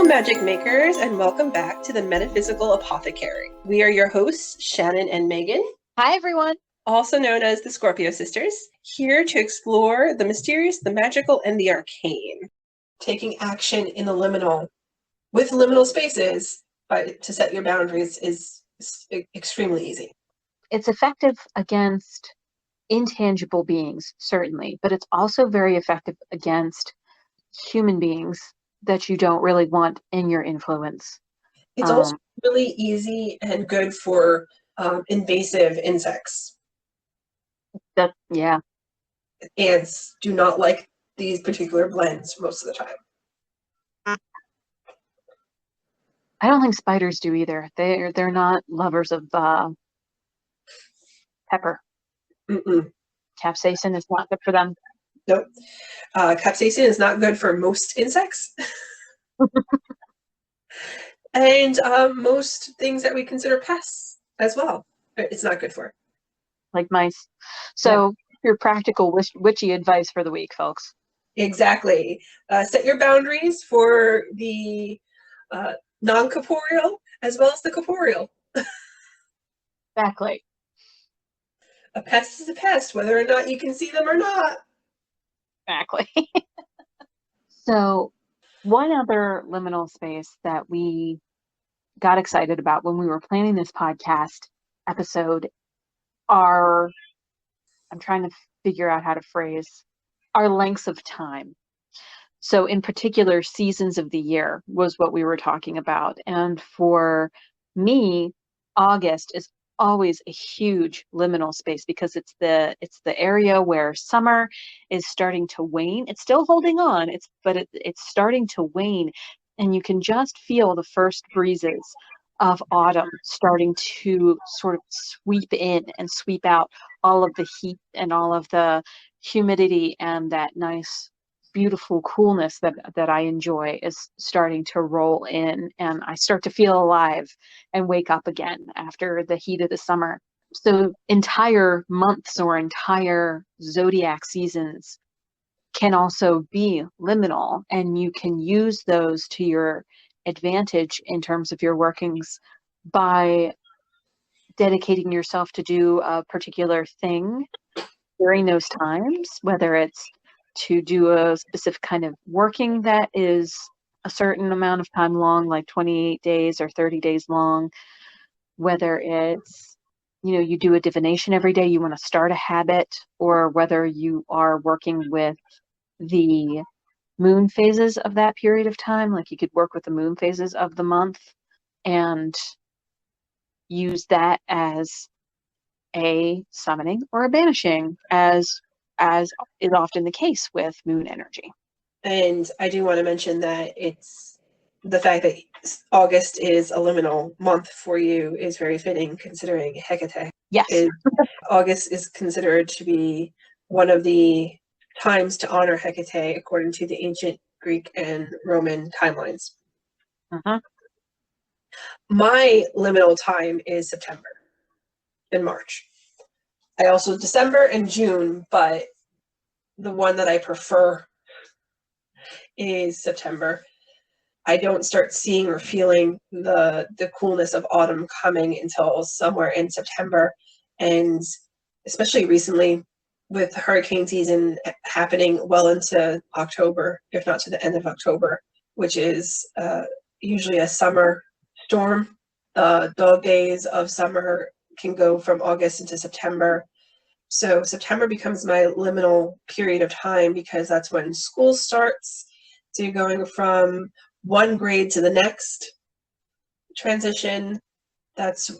Hello, magic makers, and welcome back to the Metaphysical Apothecary. We are your hosts, Shannon and Megan. Hi, everyone. Also known as the Scorpio Sisters, here to explore the mysterious, the magical, and the arcane. Taking action in the liminal, with liminal spaces, to set your boundaries is extremely easy. It's effective against intangible beings, certainly, but it's also very effective against human beings that you don't really want in your influence. It's also really easy and good for invasive insects. Yeah. Ants do not like these particular blends most of the time. I don't think spiders do either. They're not lovers of pepper. Mm-mm. Capsaicin is not good for them. Nope. Capsaicin is not good for most insects. And most things that we consider pests as well. It's not good for. Like mice. So your practical witchy advice for the week, folks. Exactly. Set your boundaries for the non-corporeal as well as the corporeal. Exactly. A pest is a pest, whether or not you can see them or not. Exactly. So one other liminal space that we got excited about when we were planning this podcast episode are, I'm trying to figure out how to phrase, our lengths of time. So in particular, seasons of the year was what we were talking about. And for me, August is always a huge liminal space because it's the area where summer is starting to wane. It's still holding on, but it's starting to wane, and you can just feel the first breezes of autumn starting to sort of sweep in and sweep out all of the heat and all of the humidity, and that nice beautiful coolness that I enjoy is starting to roll in, and I start to feel alive and wake up again after the heat of the summer. So entire months or entire zodiac seasons can also be liminal, and you can use those to your advantage in terms of your workings by dedicating yourself to do a particular thing during those times, whether it's to do a specific kind of working that is a certain amount of time long, like 28 days or 30 days long, whether it's, you do a divination every day, you want to start a habit, or whether you are working with the moon phases of that period of time, like you could work with the moon phases of the month and use that as a summoning or a banishing, as is often the case with moon energy. And I do want to mention that it's the fact that August is a liminal month for you is very fitting, considering Hecate. Yes. August is considered to be one of the times to honor Hecate according to the ancient Greek and Roman timelines. Uh-huh. My liminal time is September and March. I also December and June, but the one that I prefer is September. I don't start seeing or feeling the coolness of autumn coming until somewhere in September, and especially recently with hurricane season happening well into October, if not to the end of October, which is usually a summer storm. Dog days of summer can go from August into September. So September becomes my liminal period of time because that's when school starts. So you're going from one grade to the next transition. That's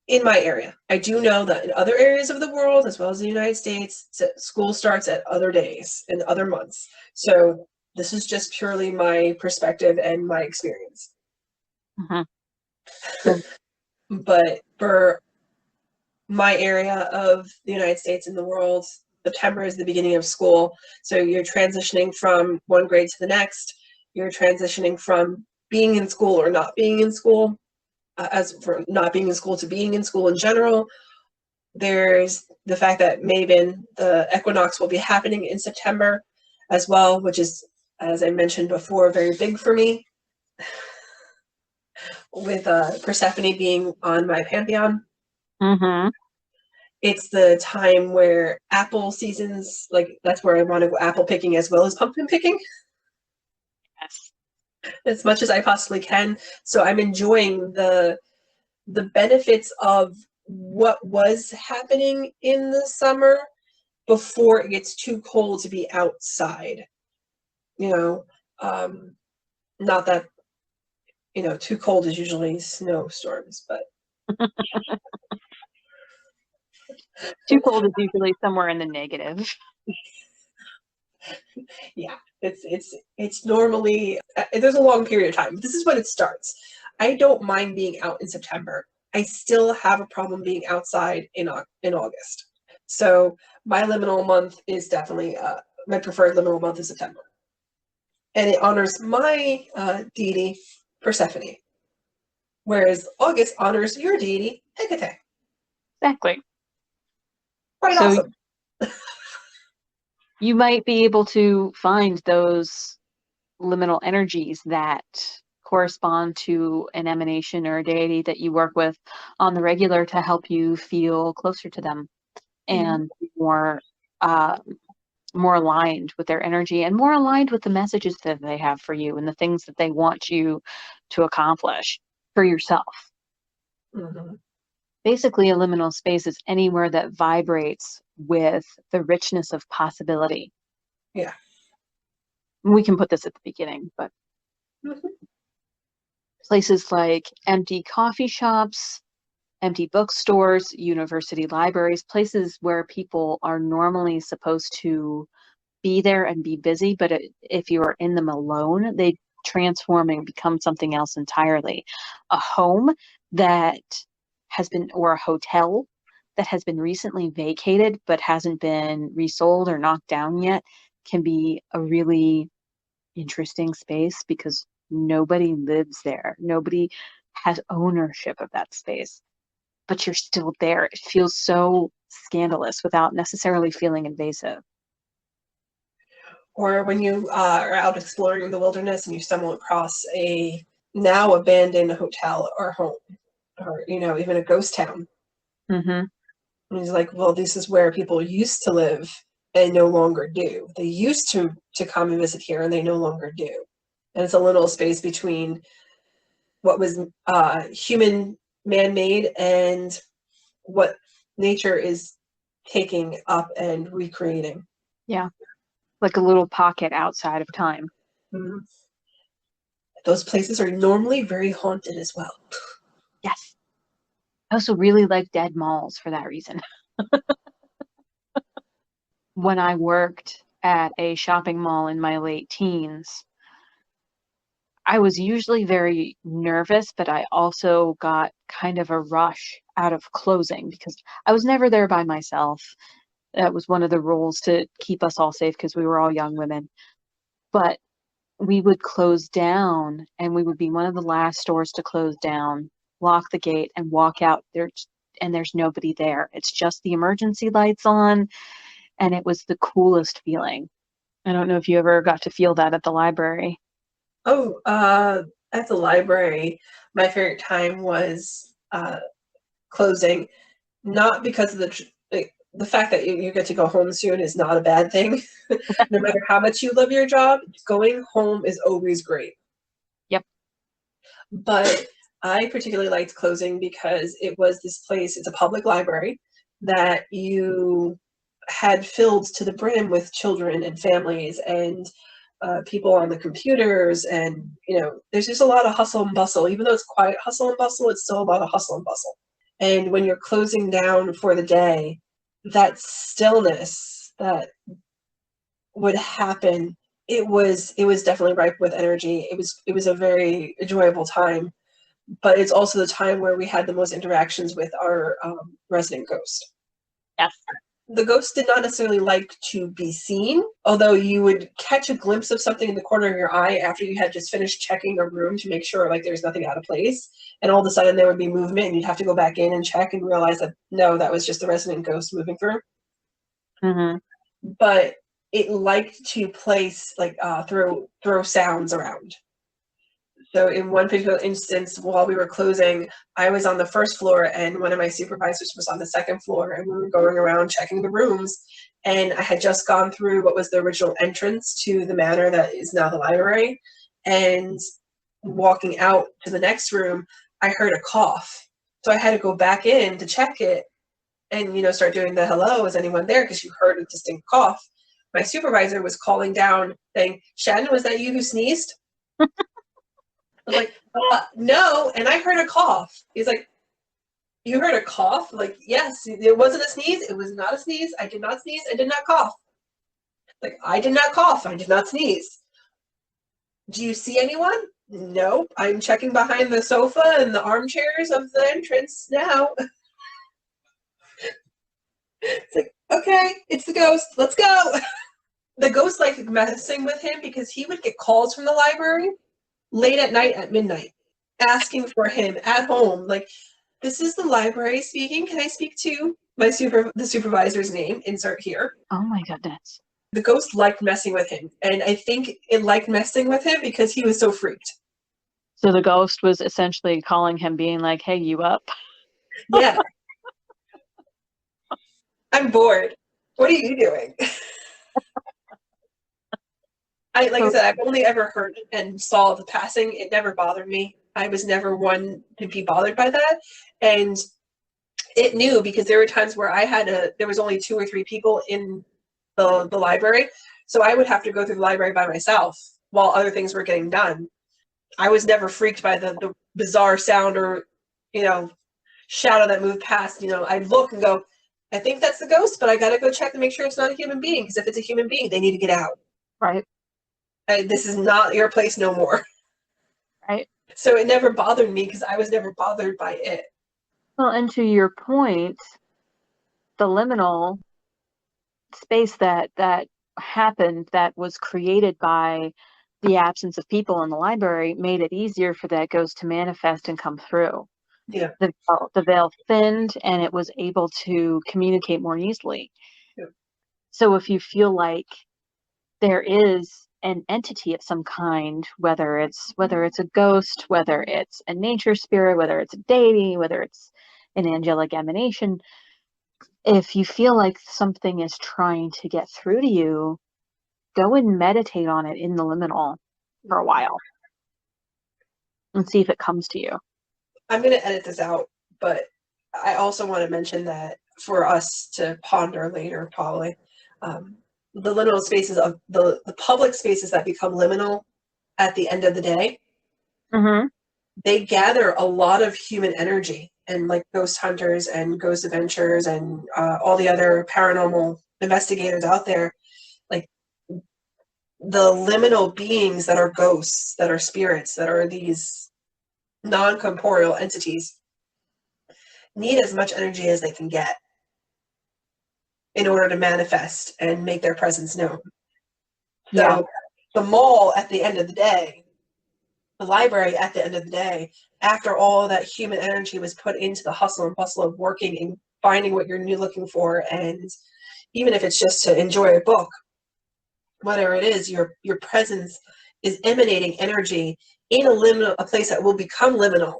in my area. I do know that in other areas of the world, as well as the United States, school starts at other days and other months. So this is just purely my perspective and my experience. Uh-huh. But for my area of the United States and the world, September is the beginning of school. So you're transitioning from one grade to the next. You're transitioning from being in school or not being in school, as for not being in school to being in school in general. There's the fact that Maven, the equinox, will be happening in September as well, which is, as I mentioned before, very big for me. with Persephone being on my pantheon. Mm-hmm. It's the time where apple seasons, like that's where I want to go apple picking as well as pumpkin picking. Yes. As much as I possibly can. So I'm enjoying the benefits of what was happening in the summer before it gets too cold to be outside. You know, not that, too cold is usually snowstorms, but Too cold is usually somewhere in the negative. yeah, it's normally there's a long period of time. This is when it starts. I don't mind being out in September. I still have a problem being outside in August. So my liminal month is definitely my preferred liminal month is September, and it honors my deity Persephone, whereas August honors your deity Hecate. Exactly. Quite So awesome. you might be able to find those liminal energies that correspond to an emanation or a deity that you work with on the regular to help you feel closer to them and uh, more aligned with their energy and more aligned with the messages that they have for you and the things that they want you to accomplish for yourself. Mm-hmm. Basically, a liminal space is anywhere that vibrates with the richness of possibility. Yeah. We can put this at the beginning, but Mm-hmm. places like empty coffee shops, empty bookstores, university libraries, places where people are normally supposed to be there and be busy, but if you are in them alone, they transform and become something else entirely. A home that has been, or a hotel that has been recently vacated but hasn't been resold or knocked down yet, can be a really interesting space because nobody lives there. Nobody has ownership of that space, but you're still there. It feels so scandalous without necessarily feeling invasive. Or when you are out exploring the wilderness and you stumble across a now abandoned hotel or home, or even a ghost town. Mm-hmm. And he's like, well, this is where people used to live and no longer do. They used to come and visit here and they no longer do. And it's a little space between what was human man-made and what nature is taking up and recreating. Yeah, like a little pocket outside of time. Mm-hmm. Those places are normally very haunted as well. Yes. I also really like dead malls for that reason. When I worked at a shopping mall in my late teens, I was usually very nervous, but I also got kind of a rush out of closing because I was never there by myself. That was one of the rules to keep us all safe because we were all young women. But we would close down and we would be one of the last stores to close down, lock the gate and walk out there, and there's nobody there. It's just the emergency lights on, and it was the coolest feeling. I don't know if you ever got to feel that at the library. Oh, at the library, my favorite time was closing, not because of the fact that you get to go home soon is not a bad thing. No matter how much you love your job, going home is always great. Yep. But I particularly liked closing because it was this place, it's a public library that you had filled to the brim with children and families and people on the computers, and there's just a lot of hustle and bustle. Even though it's quiet hustle and bustle, it's still a lot of hustle and bustle. And when you're closing down for the day, that stillness that would happen, it was definitely ripe with energy. It was a very enjoyable time, but it's also the time where we had the most interactions with our resident ghost. Yes. The ghost did not necessarily like to be seen, although you would catch a glimpse of something in the corner of your eye after you had just finished checking a room to make sure like there's nothing out of place. And all of a sudden there would be movement and you'd have to go back in and check and realize that no, that was just the resident ghost moving through. Mm-hmm. But it liked to place like throw sounds around. So in one particular instance, while we were closing, I was on the first floor and one of my supervisors was on the second floor, and we were going around checking the rooms. And I had just gone through what was the original entrance to the manor that is now the library. And walking out to the next room, I heard a cough. So I had to go back in to check it and, start doing the hello, is anyone there? Because you heard a distinct cough. My supervisor was calling down saying, Shannon, was that you who sneezed? I was like, no. And I heard a cough. He's like, you heard a cough? Like, yes, it wasn't a sneeze. It was not a sneeze. I did not sneeze. I did not cough. Like, I did not cough. I did not sneeze. Do you see anyone? No. I'm checking behind the sofa and the armchairs of the entrance now. It's like, okay, it's the ghost. Let's go. The ghost liked messing with him because he would get calls from the library late at night at midnight asking for him at home. Like, this is the library speaking. Can I speak to the supervisor's name? Insert here. Oh my goodness. The ghost liked messing with him. And I think it liked messing with him because he was so freaked. So the ghost was essentially calling him, being like, hey, you up? Yeah. I'm bored. What are you doing? I said, I've only ever heard and saw the passing. It never bothered me. I was never one to be bothered by that. And it knew, because there were times where there was only 2 or 3 people in the library. So I would have to go through the library by myself while other things were getting done. I was never freaked by the bizarre sound or, shadow that moved past. I'd look and go, I think that's the ghost, but I got to go check to make sure it's not a human being. Because if it's a human being, they need to get out. Right. This is not your place no more. Right. So it never bothered me because I was never bothered by it. Well, and to your point, the liminal space that happened, that was created by the absence of people in the library, made it easier for that ghost to manifest and come through. Yeah. The veil thinned and it was able to communicate more easily. Yeah. So if you feel like there is an entity of some kind, whether it's a ghost, whether it's a nature spirit, whether it's a deity, whether it's an angelic emanation, if you feel like something is trying to get through to you, go and meditate on it in the liminal for a while and see if it comes to you. I'm going to edit this out, but I also want to mention that for us to ponder later, probably, the liminal spaces of the public spaces that become liminal at the end of the day, Mm-hmm. they gather a lot of human energy, and like ghost hunters and ghost adventurers and all the other paranormal investigators out there, like the liminal beings that are ghosts, that are spirits, that are these non-corporeal entities, need as much energy as they can get in order to manifest and make their presence known. Yeah. So the mall at the end of the day, the library at the end of the day, after all that human energy was put into the hustle and bustle of working and finding what you're looking for, and even if it's just to enjoy a book, whatever it is, your presence is emanating energy in a place that will become liminal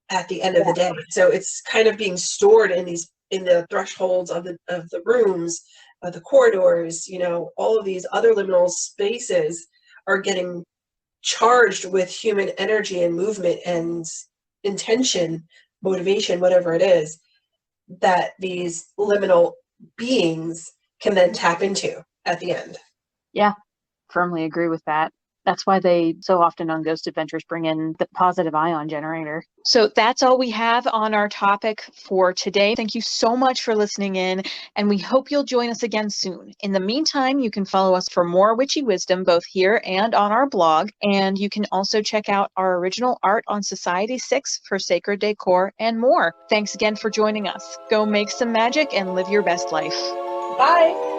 at the end of the day. So it's kind of being stored in the thresholds of the rooms, of the corridors. All of these other liminal spaces are getting charged with human energy and movement and intention, motivation, whatever it is, that these liminal beings can then tap into at the end. Yeah, firmly agree with that. That's why they so often on Ghost Adventures bring in the positive ion generator. So that's all we have on our topic for today. Thank you so much for listening in, and we hope you'll join us again soon. In the meantime, you can follow us for more witchy wisdom, both here and on our blog. And you can also check out our original art on Society 6 for sacred decor and more. Thanks again for joining us. Go make some magic and live your best life. Bye.